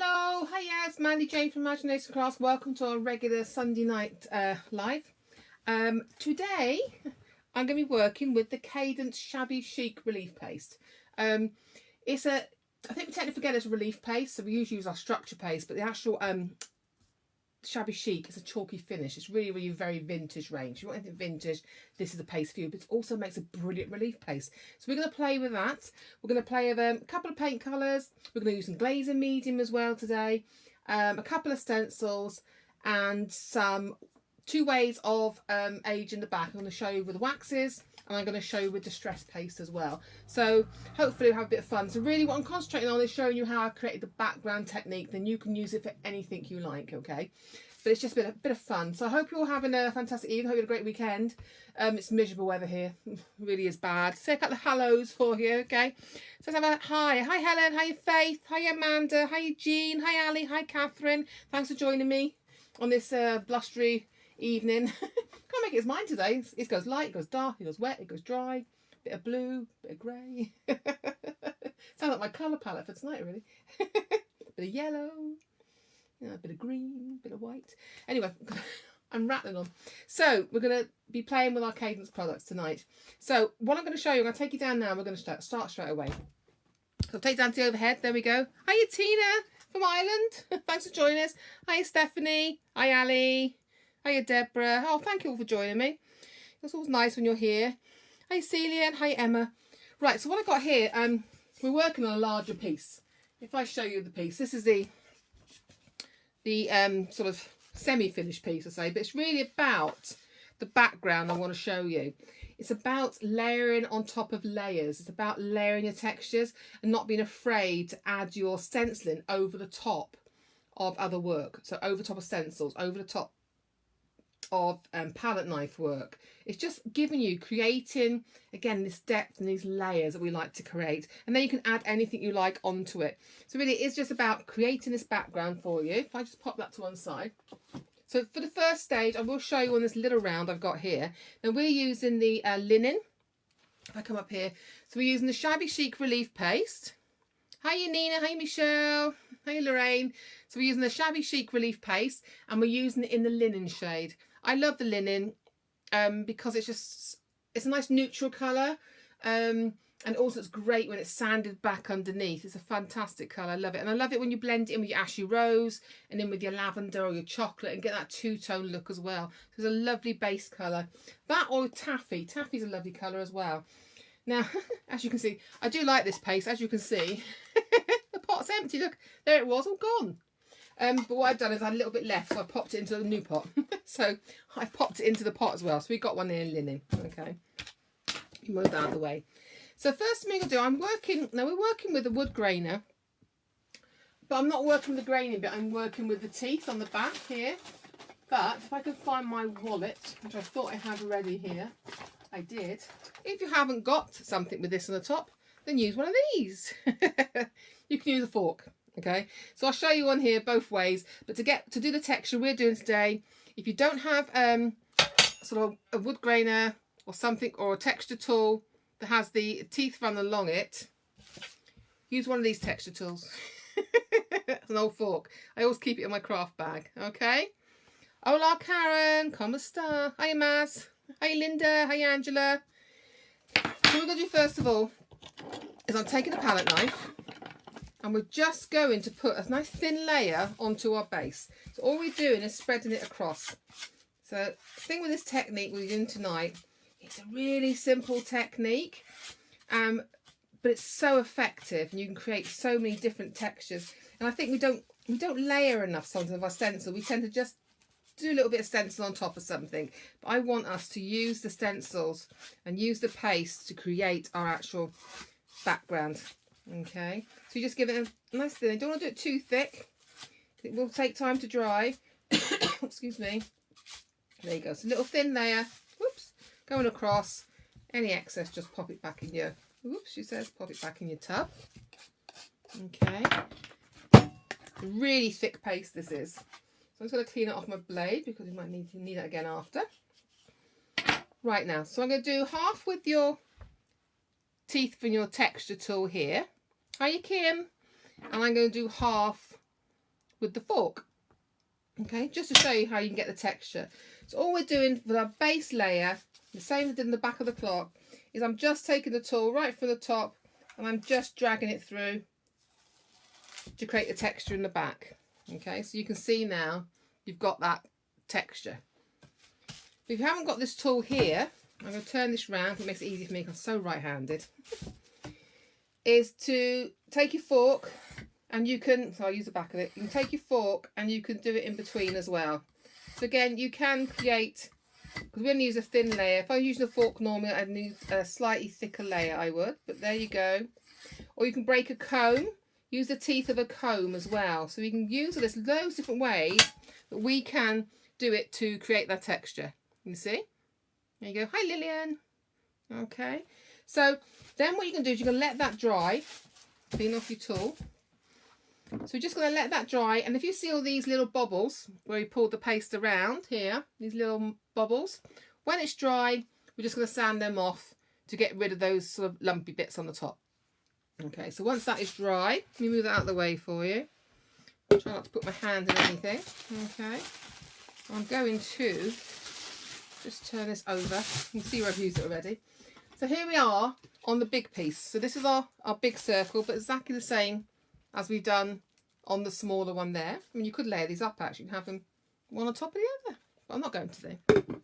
Hello, hiya, it's Mandy-Jane from Imagination Crafts. Welcome to our regular Sunday night live. Today I'm going to be working with the Cadence Shabby Chic Relief Paste. I think we technically forget it's a relief paste, so we usually use our structure paste, but the actual Shabby Chic is a chalky finish. It's really very vintage range. If you want anything vintage, this is the paste for you, but it also makes a brilliant relief paste. So we're going to play with that. We're going to play with a couple of paint colours. We're going to use some glazing medium as well today, a couple of stencils, and some two ways of aging the back. I'm going to show you with waxes, and I'm going to show you with distress paste as well. So hopefully we'll have a bit of fun. So really what I'm concentrating on is showing you how I created the background technique. Then you can use it for anything you like, okay? But it's just a bit of fun. So I hope you're all having a fantastic evening. Hope you had a great weekend. It's miserable weather here. It really is bad. Say a couple of hellos for you, okay? So let's have a hi. Hi Helen. Hi Faith. Hi Amanda. Hi Jean. Hi Ali. Hi Catherine. Thanks for joining me on this blustery evening. Can't make it as mine today. It goes light, it goes dark, it goes wet, it goes dry. Bit of blue, bit of grey. Sounds like my colour palette for tonight, really. Bit of yellow. A bit of green, a bit of white. Anyway, I'm rattling on. So we're going to be playing with our Cadence products tonight. So what I'm going to show you, I'm going to take you down now. We're going to start straight away. So take down to the overhead. There we go. Hiya Tina from Ireland. Thanks for joining us. Hiya Stephanie. Hi Ali. Hiya Deborah. Oh, thank you all for joining me. It's always nice when you're here. Hi Celia and hi Emma. Right, so what I've got here, we're working on a larger piece. If I show you the piece, this is the sort of semi-finished piece, I say, but it's really about the background I want to show you. It's about layering on top of layers. It's about layering your textures and not being afraid to add your stenciling over the top of other work. So over the top of stencils, over the top of palette knife work. It's just giving you, creating again this depth and these layers that we like to create, and then you can add anything you like onto it. So really it is just about creating this background for you. If I just pop that to one side. So for the first stage I will show you on this little round I've got here. Now we're using the linen. If I come up here, so we're using the Shabby Chic Relief Paste. Hi Nina, hi Michelle, hi Lorraine. So we're using the Shabby Chic Relief Paste and we're using it in the linen shade. I love the linen because it's a nice neutral colour, and also it's great when it's sanded back underneath. It's a fantastic colour. I love it. And I love it when you blend it in with your ashy rose and then with your lavender or your chocolate and get that two-tone look as well. So it's a lovely base colour. That or taffy. Taffy's a lovely colour as well. Now, as you can see, I do like this paste. As you can see, the pot's empty. Look, there it was, all gone. But what I've done is I had a little bit left, so I popped it into a new pot. So I popped it into the pot as well. So we got one there in linen. Okay, you move that out of the way. So first thing I'm going to do, we're working with a wood grainer, but I'm not working with the graining bit. I'm working with the teeth on the back here. But if I can find my wallet, which I thought I had already here, I did. If you haven't got something with this on the top, then use one of these. You can use a fork. Okay, so I'll show you on here both ways, but to do the texture we're doing today, if you don't have sort of a wood grainer or something, or a texture tool that has the teeth run along it, use one of these texture tools. It's an old fork. I always keep it in my craft bag. Okay, hola Karen, como esta? Hi Maz, hi Linda, hi Angela. So what we're going to do first of all is I'm taking a palette knife and we're just going to put a nice thin layer onto our base. So all we're doing is spreading it across. So the thing with this technique we're doing tonight, it's a really simple technique, but it's so effective and you can create so many different textures. And I think we don't layer enough sometimes of our stencil. We tend to just do a little bit of stencil on top of something. But I want us to use the stencils and use the paste to create our actual background. Okay, so you just give it a nice thin. You don't want to do it too thick. It will take time to dry. Excuse me. There you go. So a little thin layer. Whoops. Going across. Any excess, just pop it back in your. Whoops, she says, pop it back in your tub. Okay. Really thick paste this is. So I'm just going to clean it off my blade because you might need that again after. Right now, so I'm going to do half with your teeth from your texture tool here. Hiya Kim. And I'm going to do half with the fork. Okay, just to show you how you can get the texture. So all we're doing with our base layer, the same as I did in the back of the clock, is I'm just taking the tool right from the top and I'm just dragging it through to create the texture in the back. Okay, so you can see now you've got that texture. But if you haven't got this tool here, I'm going to turn this round, it makes it easy for me because I'm so right-handed, is to take your fork and you can, so I'll use the back of it, you can take your fork and you can do it in between as well. So again, you can create, because we're going to use a thin layer. If I use the fork normally, I'd need a slightly thicker layer, I would, but there you go. Or you can break a comb, use the teeth of a comb as well. So we can use this loads of different ways that we can do it to create that texture. You see? There you go. Hi Lillian. Okay. So then what you can do is you can let that dry. Clean off your tool. So we're just going to let that dry, and if you see all these little bubbles where you pulled the paste around here, these little bubbles, when it's dry, we're just going to sand them off to get rid of those sort of lumpy bits on the top. Okay, so once that is dry, let me move that out of the way for you. Try not to put my hand in anything. Okay, I'm going to just turn this over. You can see where I've used it already. So here we are on the big piece. So this is our big circle, but exactly the same as we've done on the smaller one there. I mean, you could layer these up actually and have them one on top of the other, but I'm not going to do.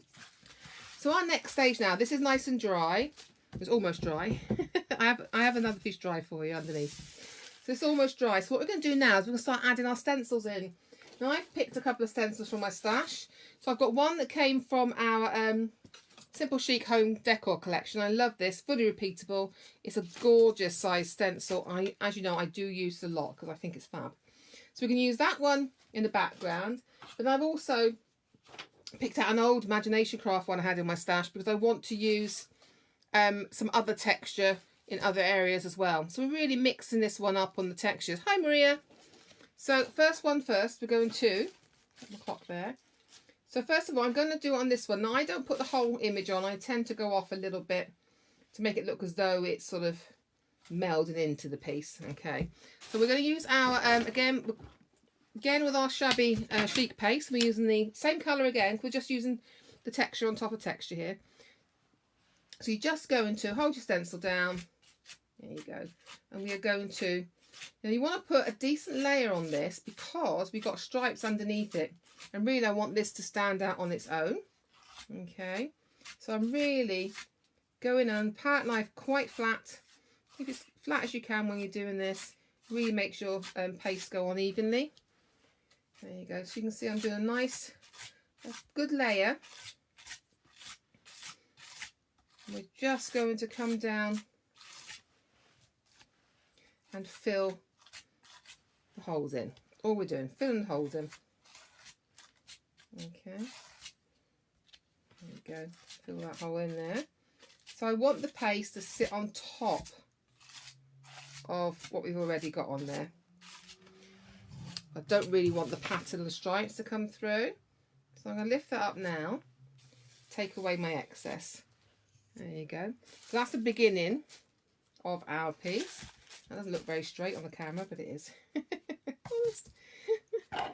So our next stage now, this is nice and dry. It's almost dry. I have another piece dry for you underneath. So it's almost dry. So what we're going to do now is we're going to start adding our stencils in. Now I've picked a couple of stencils from my stash. So I've got one that came from our Simple Chic Home Decor collection. I love this, fully repeatable. It's a gorgeous size stencil. As you know, I do use it a lot because I think it's fab. So we can use that one in the background. But I've also picked out an old Imagination Craft one I had in my stash because I want to use some other texture in other areas as well. So we're really mixing this one up on the textures. Hi Maria. So first, we're going to put the clock there. So first of all, I'm going to do it on this one. Now, I don't put the whole image on. I tend to go off a little bit to make it look as though it's sort of melding into the piece. Okay. So we're going to use our, again with our Shabby Chic Paste. We're using the same colour again. We're just using the texture on top of texture here. So you're just going to hold your stencil down. There you go. And we are going to, now you want to put a decent layer on this because we've got stripes underneath it. And really I want this to stand out on its own. Okay, so I'm really going on, palette knife quite flat. Keep it as flat as you can when you're doing this. Really makes your paste go on evenly. There you go. So you can see I'm doing a nice, good layer. We're just going to come down and fill the holes in. All we're doing, filling the holes in. Okay, there we go, fill that hole in there. So I want the paste to sit on top of what we've already got on there. I don't really want the pattern and the stripes to come through. So I'm going to lift that up now, take away my excess. There you go. So that's the beginning of our piece. That doesn't look very straight on the camera, but it is.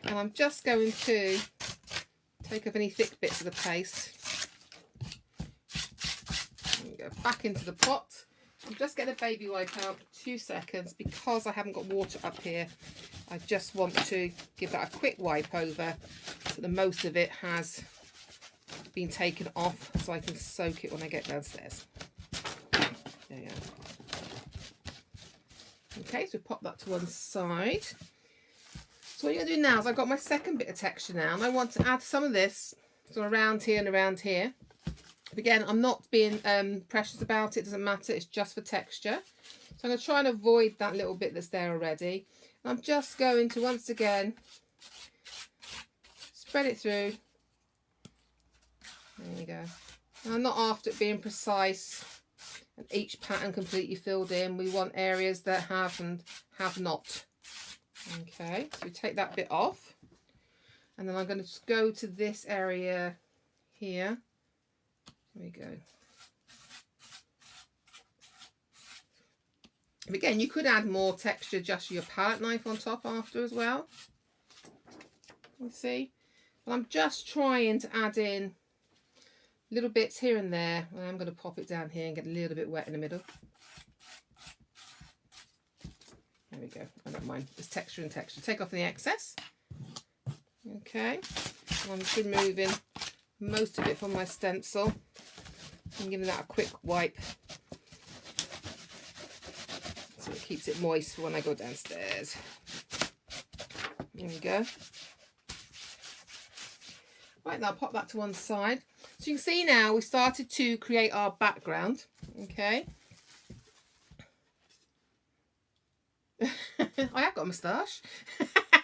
And I'm just going to take up any thick bits of the paste. And go back into the pot. I'm just getting a baby wipe out for 2 seconds because I haven't got water up here. I just want to give that a quick wipe over so the most of it has been taken off so I can soak it when I get downstairs. There you go. Okay, so pop that to one side. So what you're going to do now is I've got my second bit of texture now, and I want to add some of this so around here and around here. But again, I'm not being precious about it, it doesn't matter, it's just for texture. So I'm going to try and avoid that little bit that's there already. And I'm just going to once again spread it through. There you go. And I'm not after it being precise and each pattern completely filled in. We want areas that have and have not. Okay, so we take that bit off, and then I'm going to just go to this area here. There we go. And again, you could add more texture just your palette knife on top after as well. You see? And I'm just trying to add in little bits here and there. I'm going to pop it down here and get a little bit wet in the middle. There we go. I don't mind. Just texture and texture. Take off the excess. Okay. I'm just removing most of it from my stencil. I'm giving that a quick wipe so it keeps it moist for when I go downstairs. There we go. Right, now I'll pop that to one side. So you can see now we started to create our background. Okay. I have got a moustache.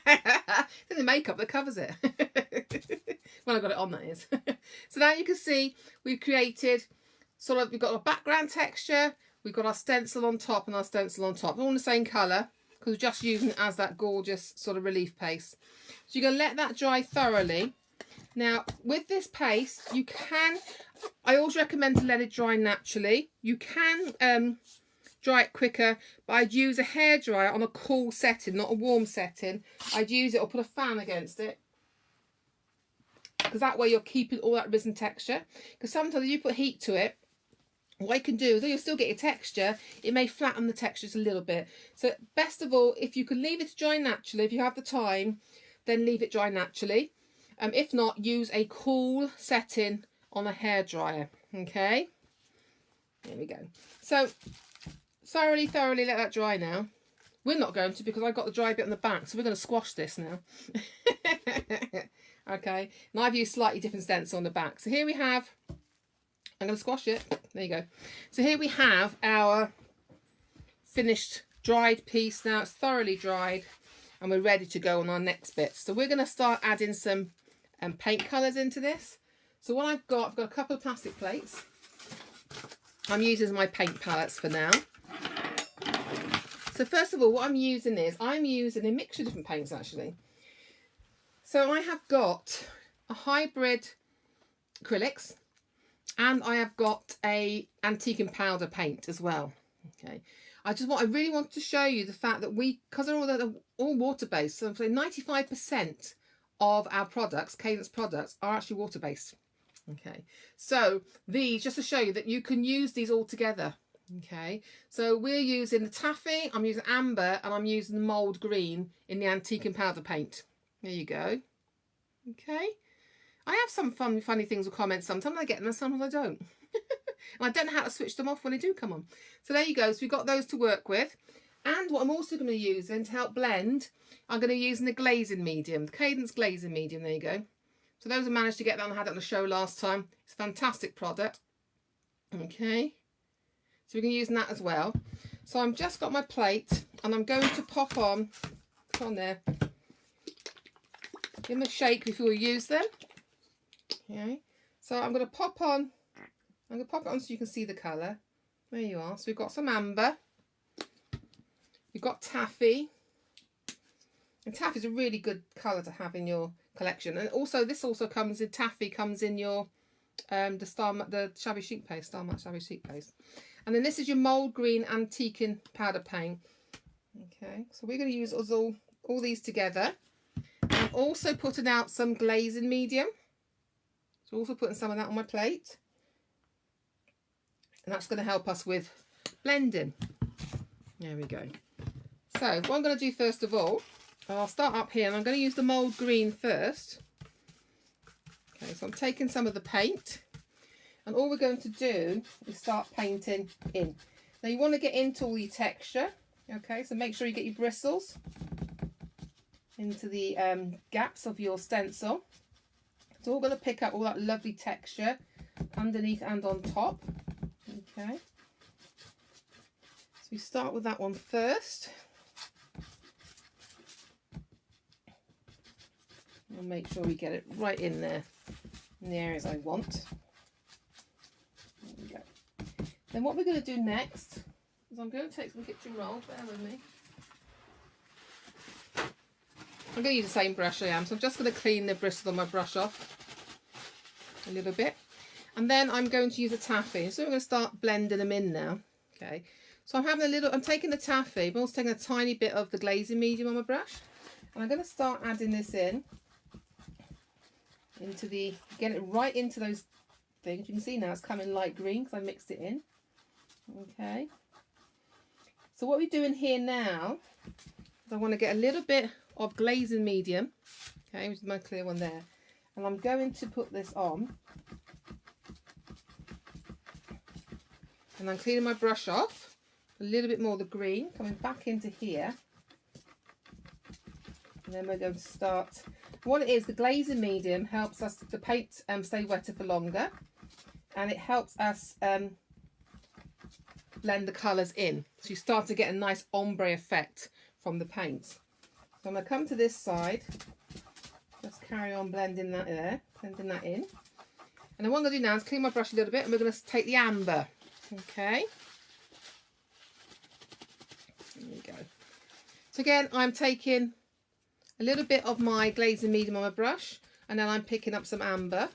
It's the makeup that covers it. Well, I got it on, that is. So now you can see we've created sort of, we've got our background texture, we've got our stencil on top and our stencil on top. They're all in the same colour because we're just using it as that gorgeous sort of relief paste. So you're going to let that dry thoroughly. Now, with this paste, you can, I always recommend to let it dry naturally. You can dry it quicker, but I'd use a hairdryer on a cool setting, not a warm setting. I'd use it or put a fan against it, because that way you're keeping all that resin texture. Because sometimes if you put heat to it, what you can do, though you'll still get your texture, it may flatten the textures a little bit. So best of all, if you can leave it to dry naturally, if you have the time, then leave it dry naturally. If not, use a cool setting on a hairdryer. Okay, there we go. So thoroughly let that dry now. We're not going to, because I've got the dry bit on the back, so we're going to squash this now. Okay, and I've used slightly different stencil on the back. So here we have, I'm going to squash it. There you go. So here we have our finished dried piece. Now it's thoroughly dried and we're ready to go on our next bit. So we're going to start adding some paint colours into this. So what I've got a couple of plastic plates. I'm using my paint palettes for now. So first of all, what I'm using is, I'm using a mixture of different paints actually. So I have got a hybrid acrylics and I have got a antique and powder paint as well. Okay, I really wanted to show you the fact that because they're all water-based, so 95% of our products, Cadence products, are actually water-based. Okay, so these, just to show you that you can use these all together. Okay, so we're using the taffy, I'm using amber, and I'm using the mould green in the antique and powder paint. There you go. Okay, I have some funny things with comments. Sometimes I get them and sometimes I don't. And I don't know how to switch them off when they do come on. So there you go. So we've got those to work with. And what I'm also going to use then to help blend, I'm going to use the glazing medium, the Cadence glazing medium. There you go. So those who managed to get that, and I had it on the show last time. It's a fantastic product. Okay. So we're going to use that as well. So I've just got my plate and I'm going to put on there. Give them a shake before we use them. Okay. So I'm going to pop on. I'm going to pop it on so you can see the colour. There you are. So we've got some amber. We've got taffy. And taffy is a really good colour to have in your collection. And also, this also comes in, taffy comes in your, the Shabby Chic Paste, Star Matte Shabby Chic Paste. And then this is your mould green antique and powder paint. Okay, so we're going to use all these together. I'm also putting out some glazing medium. So also putting some of that on my plate. And that's going to help us with blending. There we go. So what I'm going to do first of all, I'll start up here and I'm going to use the mould green first. Okay, so I'm taking some of the paint and all we're going to do is start painting in. Now you want to get into all your texture. Okay, so make sure you get your bristles into the gaps of your stencil. It's all going to pick up all that lovely texture underneath and on top. Okay, so we start with that one first. And make sure we get it right in there, in the areas I want. There we go. Then what we're going to do next is I'm going to take some kitchen roll, bear with me. I'm going to use the same brush I am, so I'm just going to clean the bristles on my brush off a little bit. And then I'm going to use a taffy. So we're going to start blending them in now. Okay, so I'm taking the taffy, but also taking a tiny bit of the glazing medium on my brush. And I'm going to start adding this in. into the, get it right into those things. You can see now it's coming light green because I mixed it in. Okay. So what we're doing here now is I want to get a little bit of glazing medium. Okay, which is my clear one there. And I'm going to put this on. And I'm cleaning my brush off. A little bit more of the green coming back into here. And then we're going to start. What it is, the glazing medium helps us, the paint stay wetter for longer. And it helps us blend the colours in. So you start to get a nice ombre effect from the paint. So I'm going to come to this side. Just carry on blending that there, blending that in. And then what I'm going to do now is clean my brush a little bit and we're going to take the amber. Okay. There we go. So again, I'm taking a little bit of my glazing medium on my brush and then I'm picking up some amber.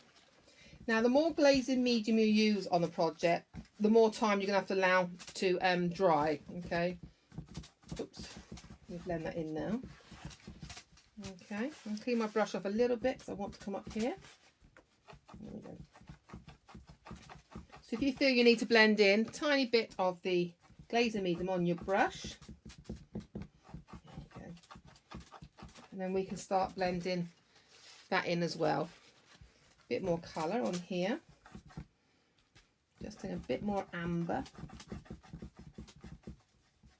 Now the more glazing medium you use on a project, the more time you're going to have to allow to dry. Okay. Oops. Let me blend that in now. Okay, I'll clean my brush off a little bit because I want to come up here. There we go. So if you feel you need to blend in a tiny bit of the glazing medium on your brush, there you go. And then we can start blending that in as well. A bit more colour on here. Just in a bit more amber,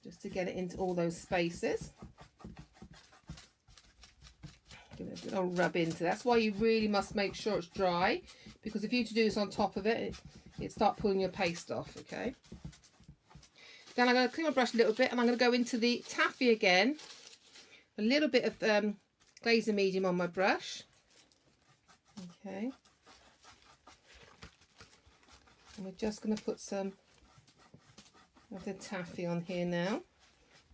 just to get it into all those spaces. Give it a little rub into. That's why you really must make sure it's dry, because if you to do this on top of it, it start pulling your paste off. Okay. Then I'm going to clean my brush a little bit, and I'm going to go into the taffy again. A little bit of glazing medium on my brush. Okay. And we're just going to put some of the taffy on here now.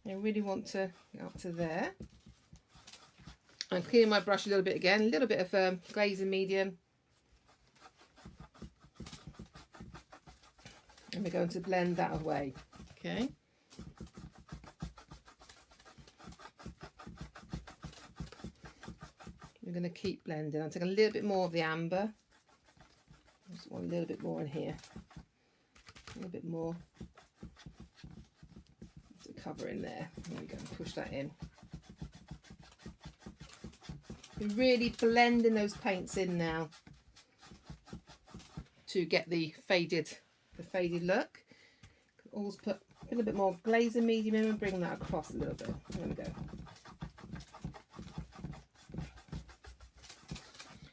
I really want to get up to there. I'm cleaning my brush a little bit again, a little bit of glazing medium. And we're going to blend that away. Okay. We're going to keep blending. I'll take a little bit more of the amber. Just want a little bit more in here. A little bit more to cover in there. There we go, push that in. We're really blending those paints in now to get the faded look. Always put a little bit more glazing medium in and bring that across a little bit. There we go.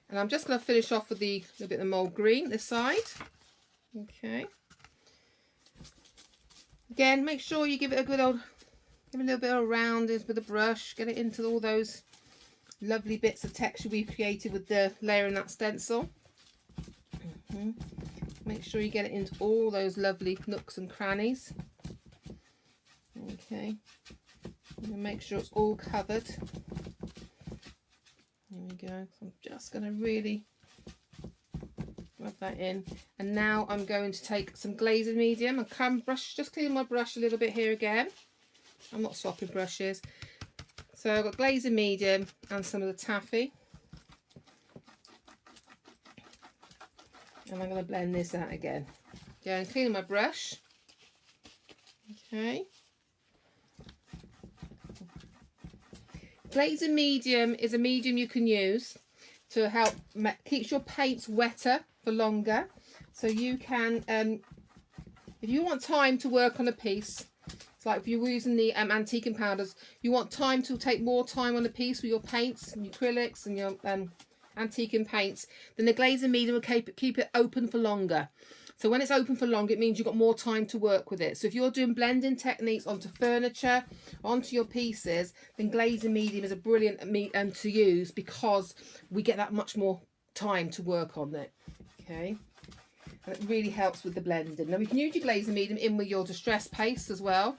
And I'm just going to finish off with the little bit of mold green this side. Okay. Again, make sure you give it a good old, give it a little bit of roundings with the brush. Get it into all those lovely bits of texture we've created with the layering that stencil. Make sure you get it into all those lovely nooks and crannies. Okay. And make sure it's all covered. There we go. So I'm just going to really rub that in. And now I'm going to take some glazing medium and come brush, just clean my brush a little bit here again. I'm not swapping brushes. So I've got glazing medium and some of the taffy. And I'm going to blend this out again. Yeah, and cleaning my brush. Okay. Glazing medium is a medium you can use to help keeps your paints wetter for longer. So you can, if you want time to work on a piece, it's like if you're using the antiquing powders, you want time to take more time on a piece with your paints and your acrylics and your antiquing paints, then the glazing medium will keep it open for longer. So when it's open for longer, it means you've got more time to work with it. So if you're doing blending techniques onto furniture, onto your pieces, then glazing medium is a brilliant medium to use because we get that much more time to work on it. Okay. And it really helps with the blending. Now we can use your glazing medium in with your distress paste as well.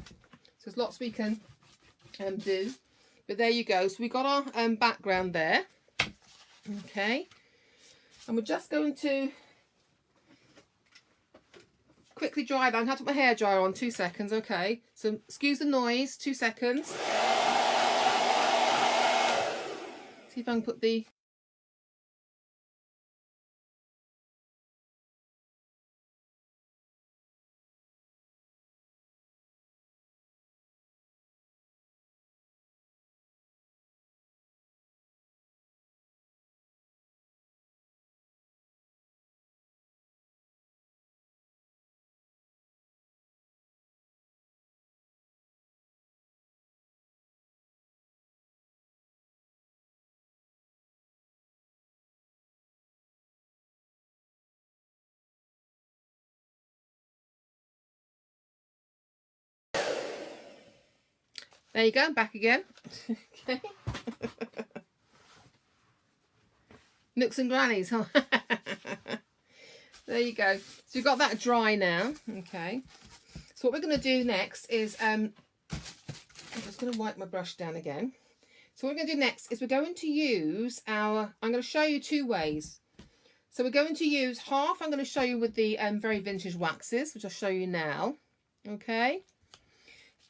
So there's lots we can do. But there you go. So we got our background there. Okay. And we're just going to quickly dry that. I'm going to have to put my hairdryer on, 2 seconds. Okay. So excuse the noise, 2 seconds. See if I can put the There you go, back again. Okay. Nooks and grannies, huh? There you go. So you've got that dry now. Okay. So what we're going to do next is, I'm just going to wipe my brush down again. So what we're going to do next is we're going to use our, I'm going to show you two ways. So we're going to use half, I'm going to show you with the very vintage waxes, which I'll show you now. Okay.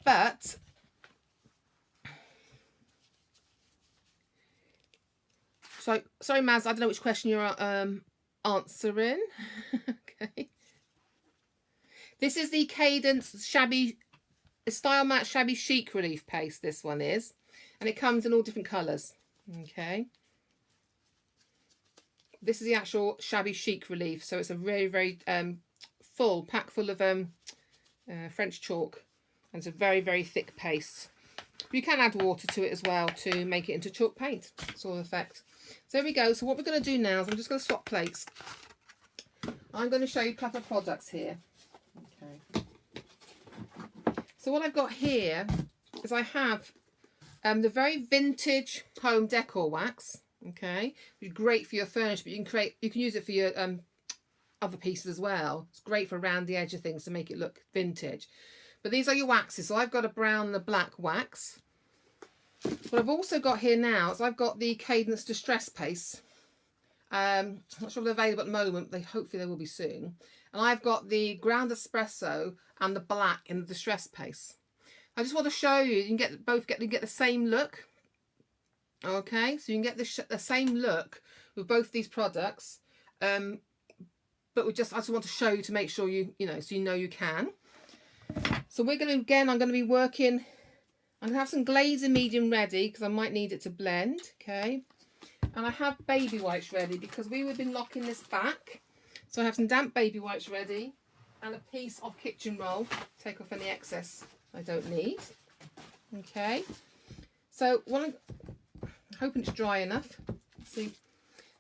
But so, sorry, Maz, I don't know which question you're answering. Okay. This is the Cadence Style Matte Shabby Chic Relief Paste, this one is. And it comes in all different colours. Okay. This is the actual Shabby Chic Relief. So it's a very, very full, pack full of French chalk. And it's a very, very thick paste. You can add water to it as well to make it into chalk paint. Sort of effect. So there we go. So what we're going to do now is I'm just going to swap plates. I'm going to show you a couple of products here. Okay. So what I've got here is I have the very vintage home decor wax. Okay, which is great for your furniture, but you can use it for your other pieces as well. It's great for around the edge of things to make it look vintage. But these are your waxes. So I've got a brown and a black wax. What I've also got here now is I've got the Cadence Distress Paste. I'm not sure if they're available at the moment. Hopefully they will be soon. And I've got the ground espresso and the black in the Distress Paste. I just want to show you. You can get the same look. Okay, so you can get the same look with both these products. But I just want to show you to make sure so you know you can. So we're going to, I'm going to be working, I'm going to have some glazing medium ready because I might need it to blend, okay? And I have baby wipes ready because we would have been locking this back. So I have some damp baby wipes ready and a piece of kitchen roll, take off any excess I don't need, okay? So I'm hoping it's dry enough. See,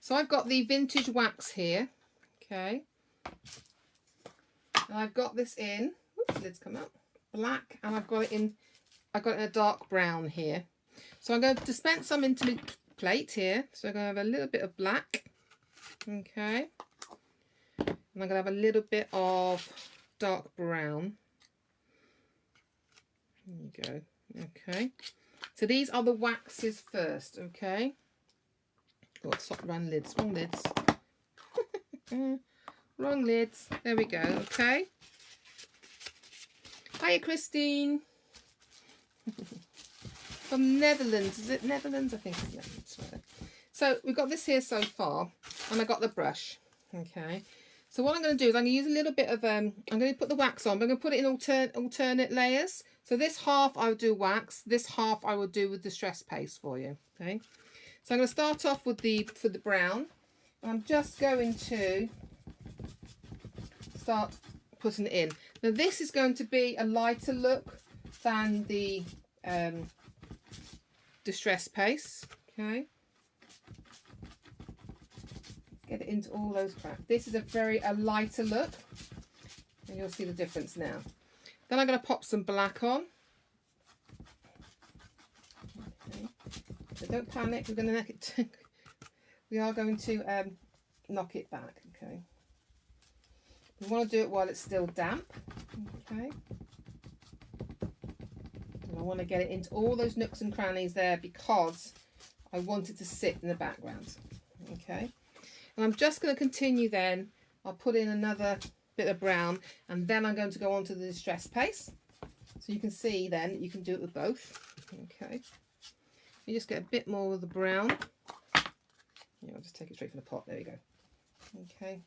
so I've got the vintage wax here, okay? And I've got this in, oops, lids come out, black, and I've got it in a dark brown here. So I'm going to dispense some into my plate here. So I'm going to have a little bit of black, okay? And I'm going to have a little bit of dark brown. There you go, okay? So these are the waxes first, okay? Oh, stop, wrong lids. Wrong lids. There we go, okay? Hiya, Christine. From Netherlands. Is it Netherlands? I think it's Netherlands. Right. So we've got this here so far, and I got the brush, okay? So what I'm going to do is I'm going to use a little bit of, I'm going to put the wax on, but I'm going to put it in alternate layers. So this half I would do wax, this half I would do with Distress Paste for you, okay? So I'm going to start off with for the brown. I'm just going to start putting it in. Now this is going to be a lighter look than the Distress Paste, okay? Get it into all those cracks. This is a lighter look, and you'll see the difference now. Then I'm going to pop some black on. Okay. So don't panic. We're going to knock it. We are going to knock it back. Okay. We want to do it while it's still damp. Okay. And I want to get it into all those nooks and crannies there because I want it to sit in the background. Okay. And I'm just going to continue then. I'll put in another bit of brown and then I'm going to go on to the Distress Paste. So you can see then that you can do it with both. Okay. You just get a bit more of the brown. Yeah, I'll just take it straight from the pot. There we go. Okay.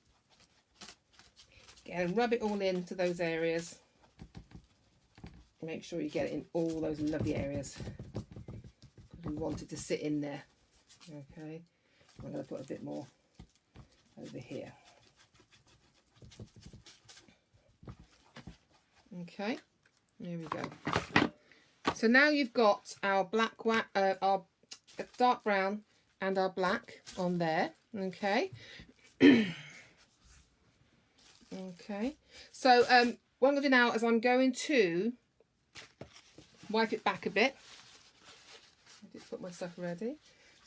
Again, rub it all into those areas. Make sure you get it in all those lovely areas. We want it to sit in there. Okay. I'm going to put a bit more over here. Okay, there we go. So now you've got our black wax, our dark brown and our black on there. Okay. Okay. So what I'm going to do now is I'm going to wipe it back a bit. I did put my stuff ready.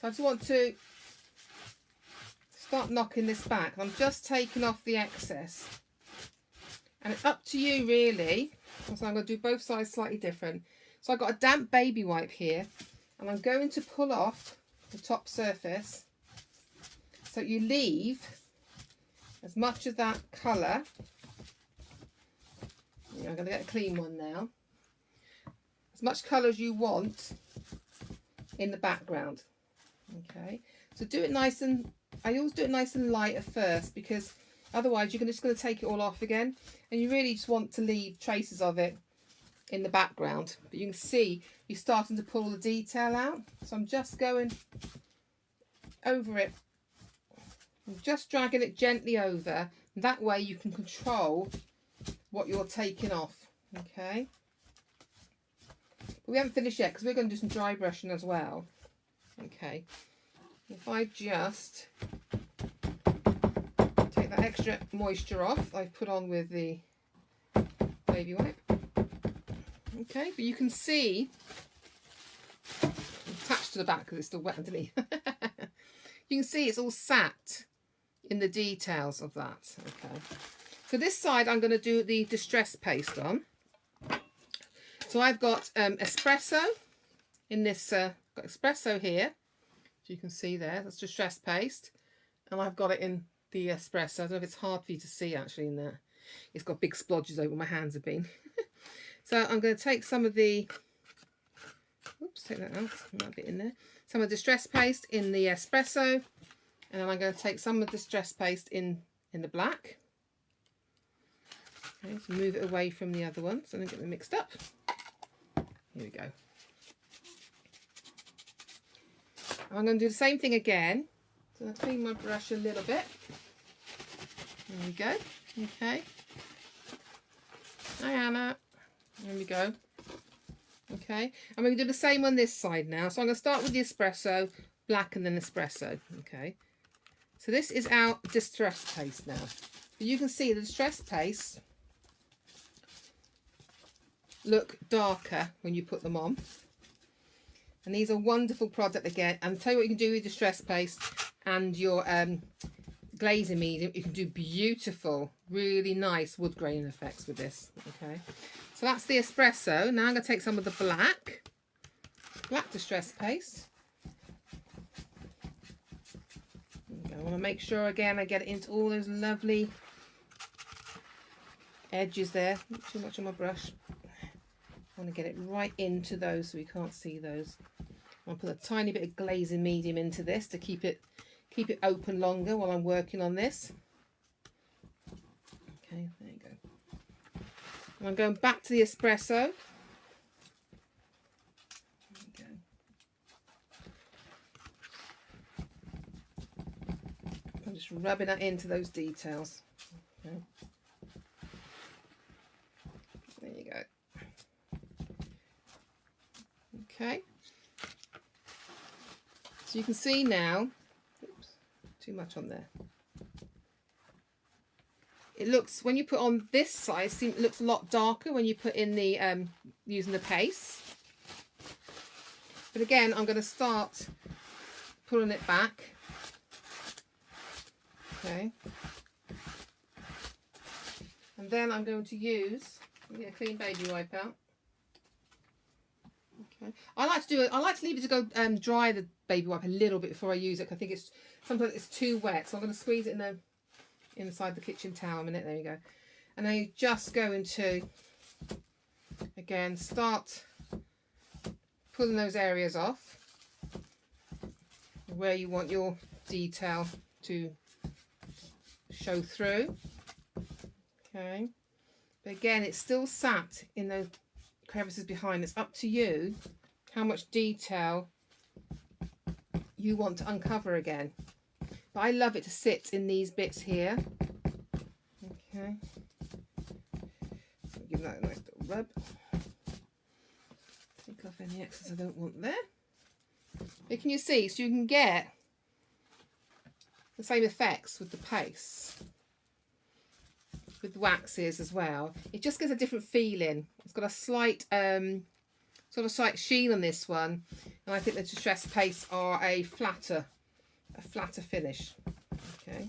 So I just want to start knocking this back. I'm just taking off the excess. And it's up to you really. So I'm going to do both sides slightly different. So I've got a damp baby wipe here. And I'm going to pull off the top surface. So you leave as much of that colour. I'm going to get a clean one now. As much colour as you want in the background. Okay, so do it nice and, I always do it nice and light at first, because otherwise you're just going to take it all off again, and you really just want to leave traces of it in the background. But you can see you're starting to pull the detail out. So I'm just going over it. I'm just dragging it gently over. That way you can control what you're taking off. Okay. But we haven't finished yet, because we're going to do some dry brushing as well. Okay. If I just take that extra moisture off I've put on with the baby wipe. Okay, but you can see, attached to the back because it's still wet underneath. You can see it's all sat in the details of that. Okay, so this side I'm going to do the distress paste on. So I've got espresso in this, got espresso here, so you can see there, that's distress paste, and I've got it in the espresso. I don't know if it's hard for you to see actually in there. It's got big splodges over my hands have been. So I'm going to take some of the, oops, take that out, that bit in there. Some of the distress paste in the espresso, and then I'm going to take some of the distress paste in the black. Okay, so move it away from the other one so I don't get them mixed up. Here we go. I'm going to do the same thing again. So I'll clean my brush a little bit. There we go. Okay. Hi Anna. There we go. Okay. I'm going to do the same on this side now. So I'm going to start with the espresso, black and then espresso. Okay. So this is our distress paste now. But you can see the distress paste look darker when you put them on. And these are wonderful product again. And I'll tell you what you can do with distress paste and your glazing medium. You can do beautiful, really nice wood grain effects with this. Okay, so that's the espresso. Now I'm going to take some of the black distress paste. I want to make sure again I get it into all those lovely edges there. Not too much on my brush. I want to get it right into those so we can't see those. I'll put a tiny bit of glazing medium into this to keep it open longer while I'm working on this. Okay, there you go. And I'm going back to the espresso. There we go. I'm just rubbing that into those details. Okay. There you go. Okay, so you can see now, oops, too much on there. It looks, when you put on this side, it looks a lot darker when you put in the, using the paste. But again, I'm going to start pulling it back. Okay. And then I'm going to use, get a clean baby wipe out. Okay. I like to leave it to go dry the baby wipe a little bit before I use it. I think it's sometimes it's too wet, so I'm going to squeeze it in the inside the kitchen towel a minute. There you go. And then you're just going to again start pulling those areas off where you want your detail to show through. Okay, but again, it's still sat in those crevices behind. It's up to you how much detail you want to uncover again, but I love it to sit in these bits here. Okay, so give that a nice little rub, take off any excess I don't want there. But can you see, so you can get the same effects with the paste, with waxes as well. It just gives a different feeling. It's got a slight sort of slight sheen on this one, and I think the Distress Pastes are a flatter finish. Okay,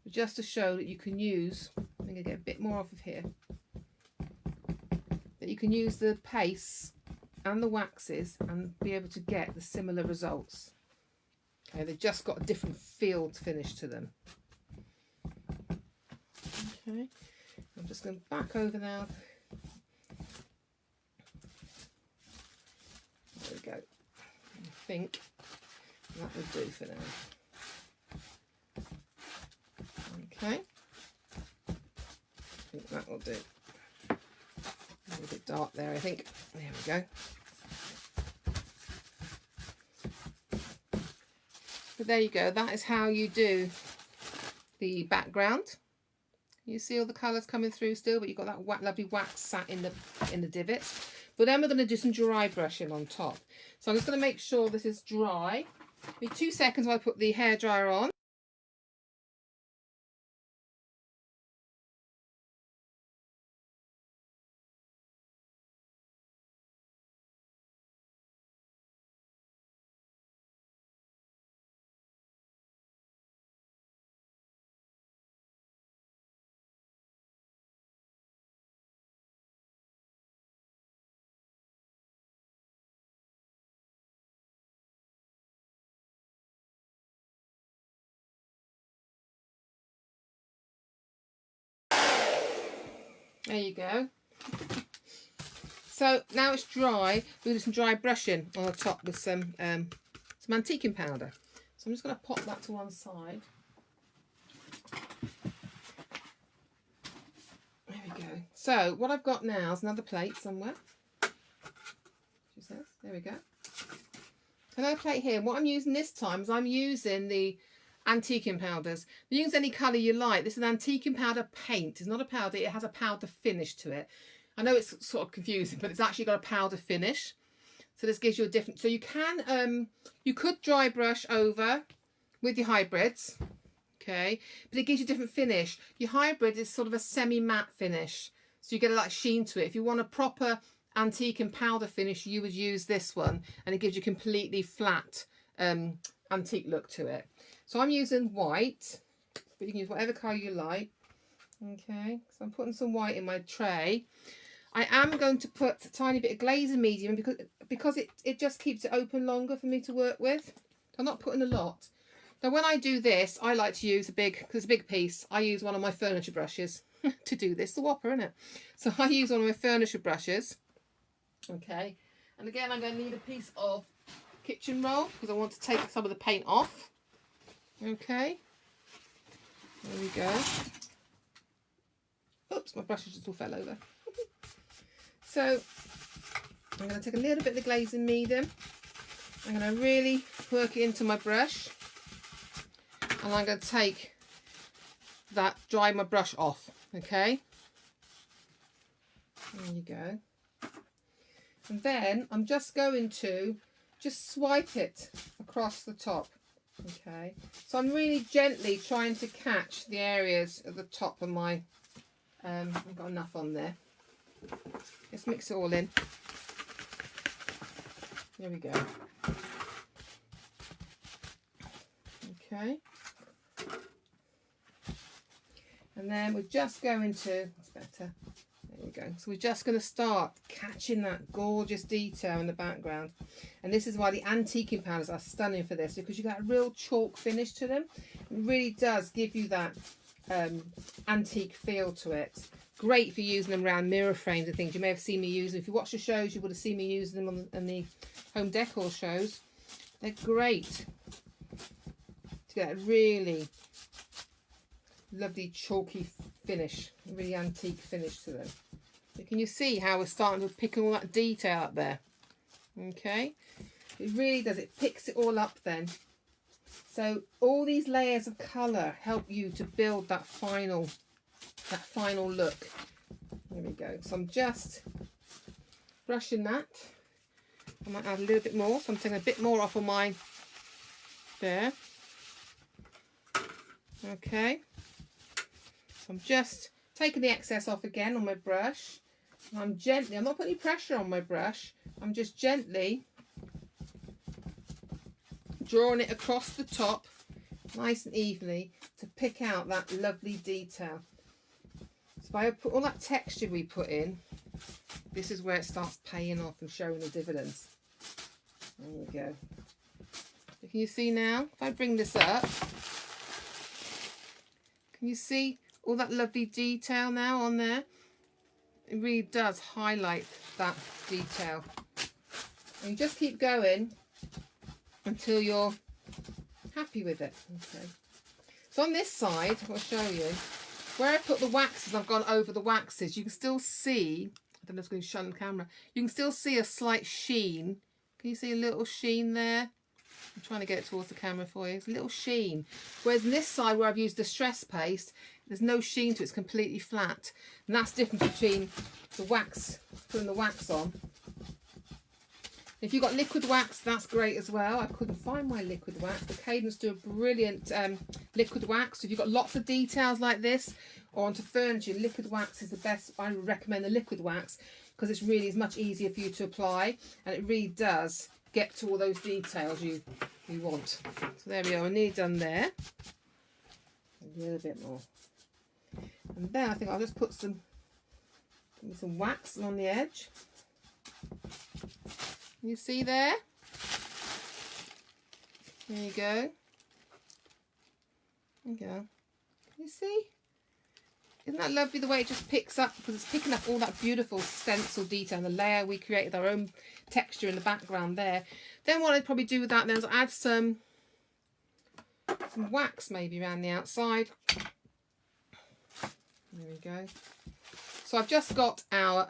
just to show that you can use, I'm going to get a bit more off of here, that you can use the pastes and the waxes and be able to get the similar results. Okay, they've just got a different feel to finish to them. Okay, I'm just going back over now. There we go. I think that will do for now. Okay, I think that will do. A little bit dark there, I think. There we go. But there you go. That is how you do the background. You see all the colours coming through still, but you've got that lovely wax sat in the divots. But then we're going to do some dry brushing on top. So I'm just going to make sure this is dry. Give me 2 seconds while I put the hairdryer on. There you go. So now it's dry, we'll do some dry brushing on the top with some antiquing powder. So I'm just going to pop that to one side. There we go. So what I've got now is another plate somewhere. She says, there we go. Another plate here. What I'm using this time is I'm using the antiquing powders. You use any colour you like. This is an antiquing powder paint. It's not a powder, it has a powder finish to it. I know it's sort of confusing, but it's actually got a powder finish. So this gives you a different, so you can, you could dry brush over with your hybrids, okay, but it gives you a different finish. Your hybrid is sort of a semi-matte finish, so you get a like sheen to it. If you want a proper antique and powder finish, you would use this one, and it gives you completely flat antique look to it. So I'm using white, but you can use whatever colour you like. Okay, so I'm putting some white in my tray. I am going to put a tiny bit of glaze in medium because it just keeps it open longer for me to work with. I'm not putting a lot. Now when I do this, I like to use because it's a big piece, I use one of my furniture brushes to do this. The whopper, isn't it? So I use one of my furniture brushes. Okay, and again I'm going to need a piece of kitchen roll because I want to take some of the paint off. Okay, there we go. Oops, my brushes just all fell over. So I'm going to take a little bit of the glaze in medium. I'm going to really work it into my brush, and I'm going to take that, dry my brush off. Okay, there you go. And then I'm just going to swipe it across the top. Okay, so I'm really gently trying to catch the areas at the top of my, I've got enough on there. Let's mix it all in. There we go. Okay. And then we're just going to, that's better. There we go. So we're just going to start catching that gorgeous detail in the background. And this is why the antiquing powders are stunning for this, because you got a real chalk finish to them. It really does give you that antique feel to it. Great for using them around mirror frames and things. You may have seen me use them. If you watch the shows, you would have seen me using them on the home decor shows. They're great to get a really lovely chalky finish, a really antique finish to them. So can you see how we're starting to pick all that detail up there? Okay, it really does. It picks it all up then. So all these layers of colour help you to build that final look. There we go. So I'm just brushing that. I might add a little bit more, so I'm taking a bit more off of mine there. Okay, so I'm just taking the excess off again on my brush, I'm not putting any pressure on my brush. I'm just gently drawing it across the top, nice and evenly, to pick out that lovely detail. So if I put all that texture we put in, this is where it starts paying off and showing the dividends. There you go. Can you see now? If I bring this up, can you see all that lovely detail now on there? It really does highlight that detail. And you just keep going until you're happy with it. Okay. So on this side, I'll show you where I put the waxes. I've gone over the waxes. You can still see. I don't know if it's going to shun the camera. You can still see a slight sheen. Can you see a little sheen there? I'm trying to get it towards the camera for you. It's a little sheen. Whereas on this side where I've used the Stress Paste, there's no sheen to it. It's completely flat. And that's the difference between the wax, putting the wax on. If you've got liquid wax, that's great as well. I couldn't find my liquid wax. The Cadence do a brilliant liquid wax. So if you've got lots of details like this or onto furniture, liquid wax is the best. I would recommend the liquid wax because it's really is much easier for you to apply, and it really does get to all those details you want. So there we are, we're nearly done there. A little bit more. And then I think I'll just put some wax on the edge. You see there? There you go. There you go. Can you see? Isn't that lovely the way it just picks up, because it's picking up all that beautiful stencil detail and the layer we created, our own texture in the background there. Then what I'd probably do with that then is add some wax maybe around the outside. There we go. So I've just got our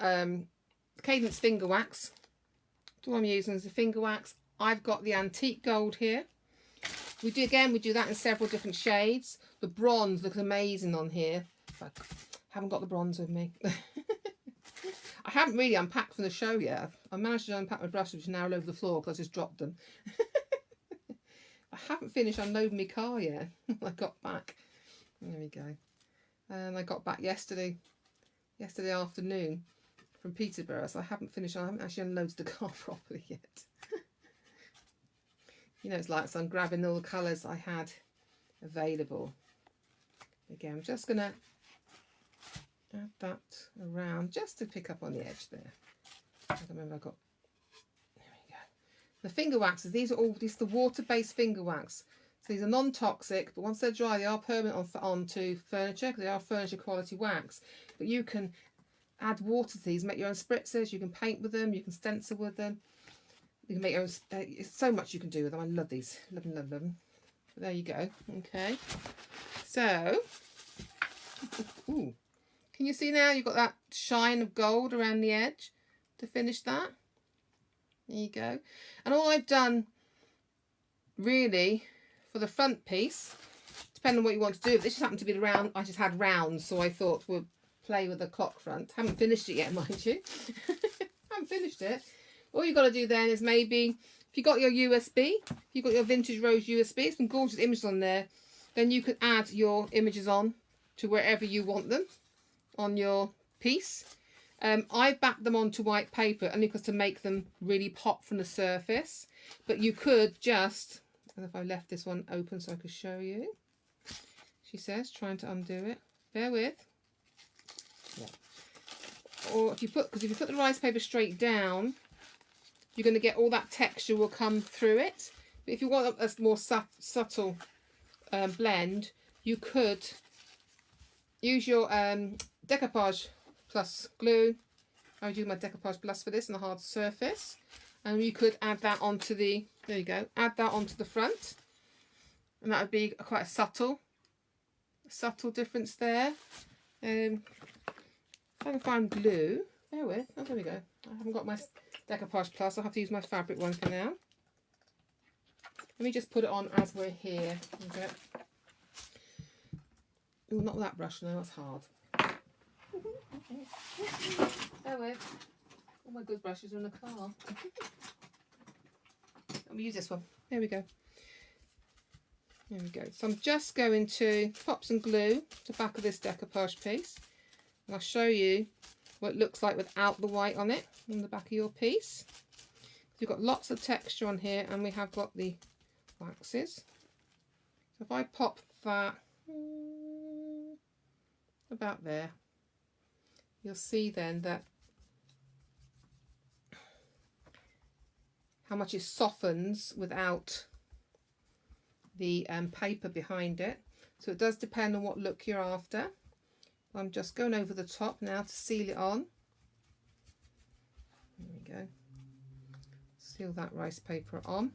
Cadence Finger Wax. What I'm using is the finger wax. I've got the antique gold here. We do that in several different shades. The bronze looks amazing on here. I haven't got the bronze with me. I haven't really unpacked from the show yet. I managed to unpack my brushes, which are now all over the floor because I just dropped them. I haven't finished unloading my car yet. I got back. There we go. And I got back yesterday afternoon from Peterborough, so I haven't actually unloaded the car properly yet. You know, it's like, so I'm grabbing all the colours I had available. Again, I'm just going to add that around just to pick up on the edge there. I don't remember there we go. The finger waxes, these are the water-based finger wax. So these are non-toxic, but once they're dry, they are permanent onto furniture because they are furniture quality wax. But you can add water to these, make your own spritzers, you can paint with them, you can stencil with them, you can make your own, so much you can do with them. I love these, love them, love them. But there you go. Okay, so ooh, can you see now you've got that shine of gold around the edge to finish that? There you go. And all I've done really for the front piece, depending on what you want to do, this just happened to be the round, I just had rounds, so I thought we'll play with the clock front. Haven't finished it yet, mind you. Haven't finished it. All you've got to do then is maybe, if you've got your USB, if you've got your vintage rose USB, some gorgeous images on there, then you can add your images on to wherever you want them on your piece. I backed them onto white paper only because to make them really pop from the surface. But you could just, I don't know if I left this one open so I could show you. She says, trying to undo it. Bear with. Yeah. Or if you put the rice paper straight down, you're going to get all that texture will come through it. But if you want a more subtle blend, you could use your decoupage plus glue. I would use my decoupage plus for this on a hard surface, and you could add that onto the, there you go, add that onto the front, and that would be quite a subtle difference there. If I can find glue, bear with, oh there we go, I haven't got my decoupage plus, I'll have to use my fabric one for now. Let me just put it on as we're here. Okay. Ooh, not with that brush, no, that's hard. Bear with, all my good brushes are in the car. Let me use this one, there we go. There we go. So I'm just going to pop some glue to the back of this decoupage piece, and I'll show you what it looks like without the white on it on the back of your piece. You've got lots of texture on here, and we have got the waxes. So if I pop that about there, you'll see then that how much it softens without the paper behind it. So it does depend on what look you're after. I'm just going over the top now to seal it on. There we go. Seal that rice paper on.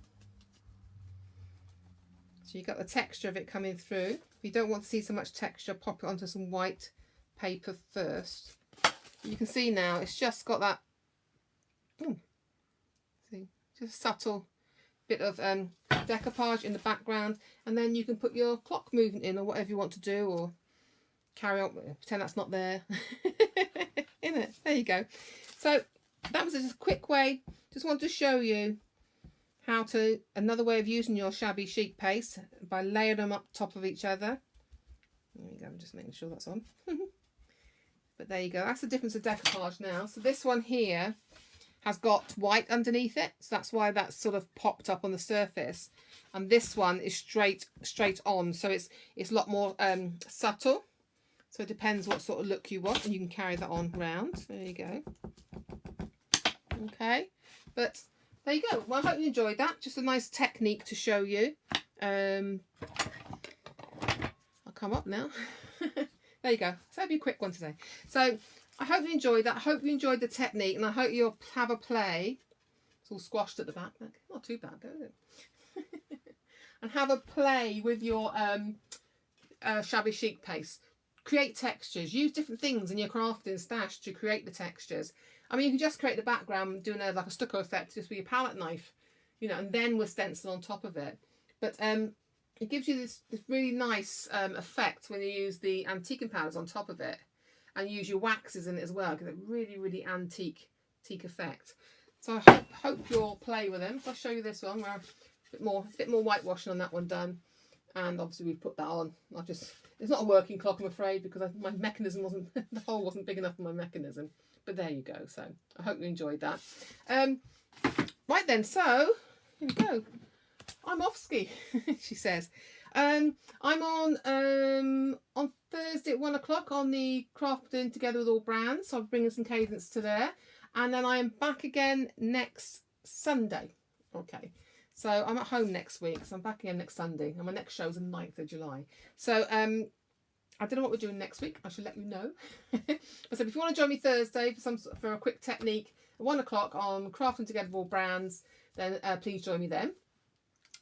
So you got the texture of it coming through. If you don't want to see so much texture, pop it onto some white paper first. You can see now it's just got that see, just subtle bit of decoupage in the background, and then you can put your clock movement in or whatever you want to do, or carry on, pretend that's not there. In it, there you go. So that was just a quick way, just wanted to show you how to, another way of using your shabby chic paste by layering them up top of each other. There you go, I'm just making sure that's on. But there you go, that's the difference of decoupage now. So this one here has got white underneath it, so that's why that's sort of popped up on the surface, and this one is straight on, so it's a lot more subtle. So it depends what sort of look you want, and you can carry that on round. There you go. Okay, but there you go. Well, I hope you enjoyed that. Just a nice technique to show you. I'll come up now. There you go. So it'll be a quick one today. So I hope you enjoyed that. I hope you enjoyed the technique, and I hope you'll have a play. It's all squashed at the back. Not too bad, though, is it? And have a play with your shabby chic paste. Create textures. Use different things in your crafting stash to create the textures. I mean, you can just create the background doing like a stucco effect just with your palette knife, you know, and then with stencil on top of it. But it gives you this really nice effect when you use the antiquing powders on top of it, and use your waxes in it as well, because it really antique effect. So I hope you'll play with them. I'll show you this one where a bit more whitewashing on that one done, and obviously we've put that on. It's not a working clock, I'm afraid, because my mechanism wasn't the hole wasn't big enough for my mechanism. But there you go. So I hope you enjoyed that. Right then, so here we go. I'm off ski, she says. I'm on Thursday at 1 o'clock on the Crafting Together with All Brands. So I'm bringing some Cadence to there. And then I am back again next Sunday. Okay. So I'm at home next week. So I'm back again next Sunday. And my next show is the 9th of July. So I don't know what we're doing next week. I should let you know. But so if you want to join me Thursday for a quick technique at 1 o'clock on Crafting Together with All Brands, then please join me then.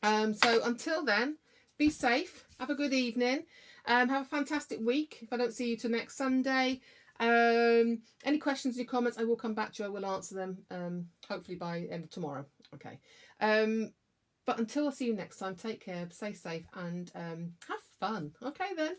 So until then, be safe, have a good evening, have a fantastic week. If I don't see you till next Sunday, any questions or comments, I will come back to you. I will answer them hopefully by the end of tomorrow. Okay. But until I see you next time, take care, stay safe, and have fun. Okay then.